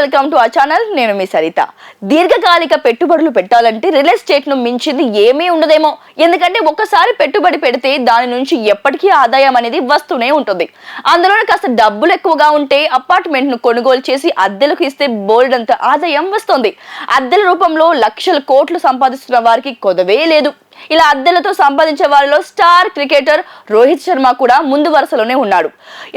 Welcome to our channel. నేను మీ సరిత. దీర్ఘకాలిక పెట్టుబడులు పెట్టాలంటే రియల్ ఎస్టేట్ ను మించింది ఏమీ ఉండదేమో. ఎందుకంటే ఒక్కసారి పెట్టుబడి పెడితే దాని నుంచి ఎప్పటికీ ఆదాయం అనేది వస్తూనే ఉంటుంది. అందులోనే కాస్త డబ్బులు ఎక్కువగా ఉంటే అపార్ట్మెంట్ ను కొనుగోలు చేసి అద్దెలకు ఇస్తే బోల్డ్ అంత ఆదాయం వస్తుంది. అద్దెల రూపంలో లక్షల కోట్లు సంపాదిస్తున్న వారికి కొదవే లేదు. ఇలా అద్దెలతో సంపాదించే వారిలో స్టార్ క్రికెటర్ రోహిత్ శర్మ కూడా ముందు వరుసలోనే ఉన్నాడు.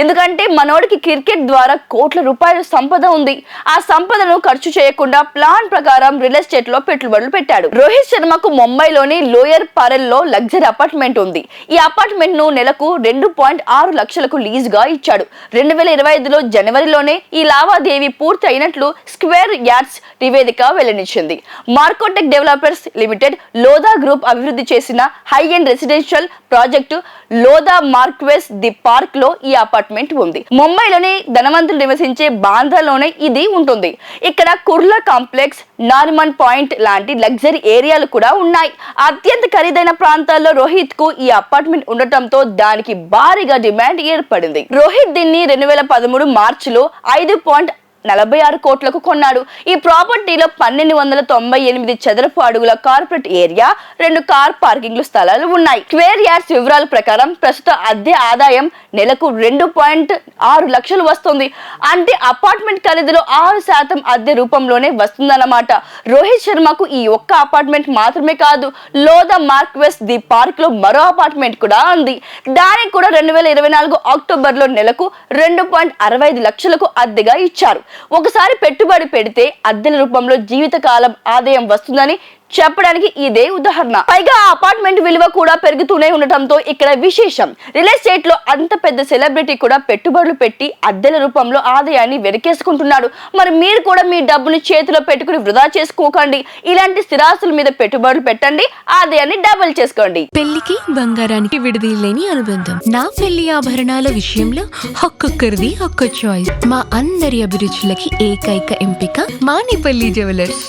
ఎందుకంటే మనోడికి క్రికెట్ ద్వారా కోట్ల రూపాయల సంపద ఉంది. ఆ సంపదను ఖర్చు చేయకుండా ప్లాన్ ప్రకారం రియల్ ఎస్టేట్ లో పెట్టుబడులు పెట్టాడు. రోహిత్ శర్మకు ముంబైలోని లోయర్ పరెల్ లో లగ్జరీ అపార్ట్మెంట్ ఉంది. ఈ అపార్ట్మెంట్ ను నెలకు 2.6 లక్షలకు లీజ్ గా ఇచ్చాడు. 2025లో జనవరిలోనే ఈ లావాదేవీ పూర్తి అయినట్లు స్క్వేర్ యార్డ్స్ నివేదిక వెల్లడించింది. మార్కోటెక్ డెవలపర్స్ లిమిటెడ్ లోదా గ్రూప్ అభివృద్ధి చేసిన high end residential project Lodha marquess the park లో ఈ అపార్ట్మెంట్ ఉంది. ముంబైలోని ధనవంతులు నివసించే బాంద్రాలోనే ఇది ఉంటుంది. ఇక్కడ కుర్లా కాంప్లెక్స్, నారిమన్ పాయింట్ లాంటి లగ్జరీ ఏరియాలు కూడా ఉన్నాయి. అత్యంత ఖరీదైన ప్రాంతాల్లో రోహిత్ కు ఈ అపార్ట్మెంట్ ఉండటంతో దానికి భారీగా డిమాండ్ ఏర్పడింది. రోహిత్ దీన్ని 2013 మార్చిలో 5.46 కోట్లకు కొన్నాడు. ఈ ప్రాపర్టీలో 1298 చదరపు అడుగుల కార్పొరేట్ ఏరియా, 2 కార్ పార్కింగ్ స్థలాలు ఉన్నాయి. స్క్వేర్ యార్డ్స్ వివరాల ప్రకారం ప్రస్తుత అద్దె ఆదాయం నెలకు 2.6 లక్షలు వస్తుంది. అంటే అపార్ట్మెంట్ ఖరీదులో 6% అద్దె రూపంలోనే వస్తుందన్నమాట. రోహిత్ శర్మకు ఈ ఒక్క అపార్ట్మెంట్ మాత్రమే కాదు, లోదా మార్క్వెస్ ది పార్క్ లో మరో అపార్ట్మెంట్ కూడా ఉంది. దానికి కూడా 2024 అక్టోబర్లో నెలకు 2.65 లక్షలకు అద్దెగా ఇచ్చారు. ఒకసారి పెట్టుబడి పెడితే అద్దెల రూపంలో జీవితకాలం ఆదాయం వస్తుందని చెప్పడానికి ఇదే ఉదాహరణ. పైగా అపార్ట్మెంట్ విలువ కూడా పెరుగుతూనే ఉండటంతో ఇక్కడ విశేషం. రియల్ ఎస్టేట్ లో అంత పెద్ద సెలబ్రిటీ కూడా పెట్టుబడులు పెట్టి అద్దెల రూపంలో ఆదాయాన్ని వెనకేసుకుంటున్నాడు. మరి మీరు కూడా మీ డబ్బుని చేతిలో పెట్టుకుని వృధా చేసుకోకండి. ఇలాంటి స్థిరాస్తుల మీద పెట్టుబడులు పెట్టండి, ఆదాయాన్ని డబుల్ చేసుకోండి. పెళ్లికి బంగారానికి విడదీయలేని అనుబంధం. నా పెళ్లి ఆభరణాల విషయంలో ఒక్కొక్కరిది ఒక్క చాయిస్. మా అందరి అభిరుచులకి ఏకైక ఎంపిక మానిపల్లి జ్యువెలర్స్.